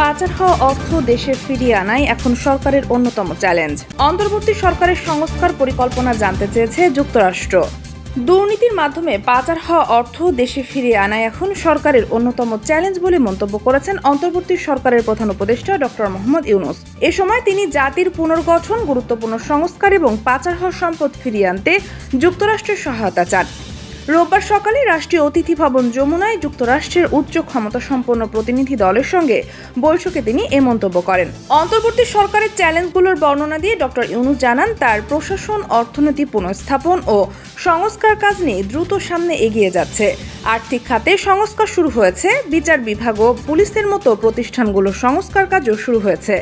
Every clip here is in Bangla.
পাচার হওয়া অর্থ দেশে ফিরিয়ে আনাই এখন সরকারের অন্যতম চ্যালেঞ্জ। অন্তর্বর্তী সরকারের সংস্কার পরিকল্পনা জানতে চেয়েছে যুক্তরাষ্ট্র। দুর্নীতির মাধ্যমে পাচার হওয়া অর্থ দেশে ফিরিয়ে আনাই এখন সরকারের অন্যতম চ্যালেঞ্জ বলে মন্তব্য করেছেন অন্তর্বর্তী সরকারের প্রধান উপদেষ্টা ডক্টর মোহাম্মদ ইউনূস। এ সময় তিনি জাতির পুনর্গঠন, গুরুত্বপূর্ণ সংস্কার এবং পাচার হওয়া সম্পদ ফিরিয়ে আনতে যুক্তরাষ্ট্রের সহায়তা চান। রোববার সকালে রাষ্ট্রীয় অতিথি ভবন যমুনায় যুক্তরাষ্ট্রের উচ্চ ক্ষমতাসম্পন্ন প্রতিনিধি দলের সঙ্গে বৈঠকে তিনি এ মন্তব্য করেন। অন্তর্বর্তী সরকারের চ্যালেঞ্জগুলোর বর্ণনা দিয়ে ডক্টর ইউনূস জানান, তার প্রশাসন অর্থনীতি পুনঃস্থাপন ও সংস্কার কাজ নিয়ে দ্রুত সামনে এগিয়ে যাচ্ছে। আর্থিক খাতে সংস্কার শুরু হয়েছে, বিচার বিভাগ ও পুলিশের মতো প্রতিষ্ঠানগুলোর সংস্কার কাজও শুরু হয়েছে।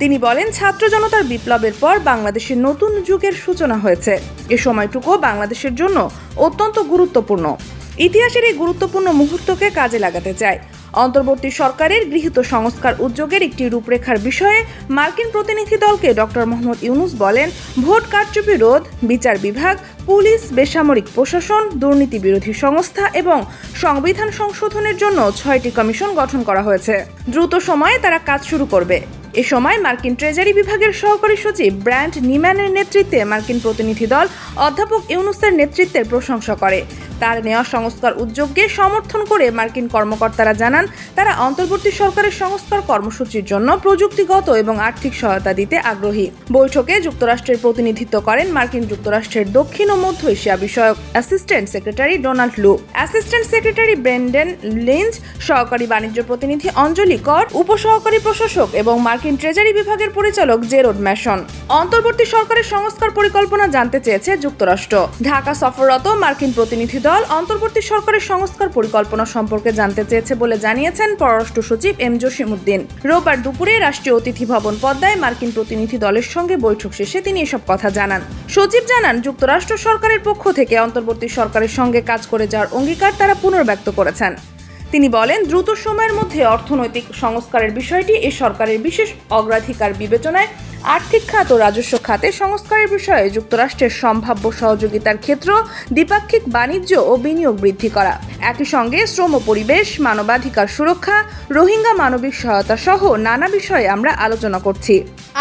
তিনি বলেন, ছাত্র জনতার বিপ্লবের পর বাংলাদেশের নতুন যুগের সূচনা হয়েছে। এ সময়টুকু বাংলাদেশের জন্য অত্যন্ত গুরুত্বপূর্ণ। ইতিহাসের এই গুরুত্বপূর্ণ মুহূর্তকে কাজে লাগাতে চায়। অন্তর্বর্তী সরকারের গৃহীত সংস্কার উদ্যোগের একটি রূপরেখার বিষয়ে মার্কিন প্রতিনিধি দলকে ডক্টর মোহাম্মদ ইউনূস বলেন, ভোট কারচুপি রোধ, বিচার বিভাগ, পুলিশ, বেসামরিক প্রশাসন, দুর্নীতি বিরোধী সংস্থা এবং সংবিধান সংশোধনের জন্য 6টি কমিশন গঠন করা হয়েছে। দ্রুত সময়ে তারা কাজ শুরু করবে। এ সময় মার্কিন ট্রেজারি বিভাগের সহকারী সচিব ব্র্যান্ট নিম্যানের নেতৃত্বে মার্কিন প্রতিনিধি দল অধ্যাপক ইউনূসের নেতৃত্বের প্রশংসা করে। তার নেওয়া সংস্কার উদ্যোগকে সমর্থন করে মার্কিন কর্মকর্তারা জানান, তারা অন্তর্বর্তী সরকারের সংস্কার কর্মসূচির জন্য প্রযুক্তিগত এবং আর্থিক সহায়তা দিতে আগ্রহী। বৈঠকে যুক্তরাষ্ট্রের প্রতিনিধিত্ব করেন মার্কিন যুক্তরাষ্ট্রের দক্ষিণ ও মধ্য এশিয়া বিষয়ক assistant secretary Donald Lu, assistant secretary Brendan Lynch, সহকারী বাণিজ্য প্রতিনিধি অঞ্জলি কর, উপসহকারী প্রশাসক এবং মার্কিন ট্রেজারি বিভাগের পরিচালক জেরোড ম্যাসন। অন্তর্বর্তী সরকারের সংস্কার পরিকল্পনা জানতে চেয়েছে যুক্তরাষ্ট্র। ঢাকা সফররত মার্কিন প্রতিনিধি দল অন্তর্বর্তী সরকারের সংস্কার পরিকল্পনা সম্পর্কে জানতে চেয়েছে বলে জানিয়েছেন পররাষ্ট্র সচিব এম জসিমউদ্দিন। রোববার দুপুরে রাষ্ট্রীয় অতিথি ভবন পদ্মায় মার্কিন প্রতিনিধি দলের সঙ্গে বৈঠক শেষে তিনি এসব কথা জানান। সচিব জানান, যুক্তরাষ্ট্র সরকারের পক্ষ থেকে অন্তর্বর্তী সরকারের সঙ্গে কাজ করে যাওয়ার অঙ্গীকার তারা পুনর্ব্যক্ত করেছেন। তিনি বলেন, দ্রুত সময়ের মধ্যে অর্থনৈতিক সংস্কারের বিষয়টি এ সরকারের বিশেষ অগ্রাধিকার বিবেচনায়। আর্থিক খাত ও রাজস্ব খাতে সংস্কারের বিষয়ে যুক্তরাষ্ট্রের সম্ভাব্য সহযোগিতার ক্ষেত্র দ্বিপাক্ষিক বাণিজ্য ও বিনিয়োগ বৃদ্ধি করা, একই সঙ্গে শ্রম পরিবেশ, মানবাধিকার সুরক্ষা, রোহিঙ্গা মানবিক সহায়তা সহ নানা বিষয়ে আমরা আলোচনা করছি।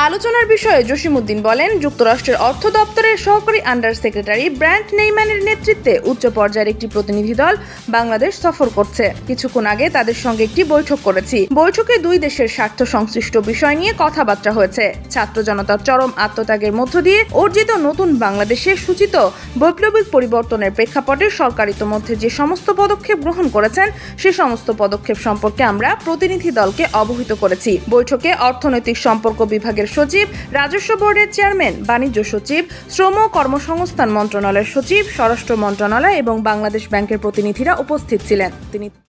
আলোচনার বিষয়ে জসিমউদ্দিন বলেন, যুক্তরাষ্ট্রের অর্থ দপ্তরের সহকারী আন্ডার সেক্রেটারি ব্র্যান্ট নেইম্যানের নেতৃত্বে উচ্চ পর্যায়ের একটি প্রতিনিধি দল বাংলাদেশ সফর করছে। কিছুক্ষণ আগে তাদের সঙ্গে একটি বৈঠক করেছি। বৈঠকে দুই দেশের স্বার্থ সংশ্লিষ্ট বিষয় নিয়ে কথাবার্তা হয়েছে। ছাত্র জনতার চরম আত্মত্যাগের মধ্য দিয়ে অর্জিত নতুন বাংলাদেশের সূচিত বৈপ্লবিক পরিবর্তনের প্রেক্ষাপটে সরকার ইতোমধ্যে যে সমস্ত পদক্ষেপ গ্রহণ করেছেন, সে সমস্ত পদক্ষেপ সম্পর্কে আমরা প্রতিনিধি দলকে অবহিত করেছি। বৈঠকে অর্থনৈতিক সম্পর্ক বিভাগের সচিব, রাজস্ব বোর্ডের চেয়ারম্যান, বাণিজ্য সচিব, শ্রম ও কর্মসংস্থান মন্ত্রণালয়ের সচিব, স্বরাষ্ট্র মন্ত্রণালয় এবং বাংলাদেশ ব্যাংকের প্রতিনিধিরা উপস্থিত ছিলেন। তিনি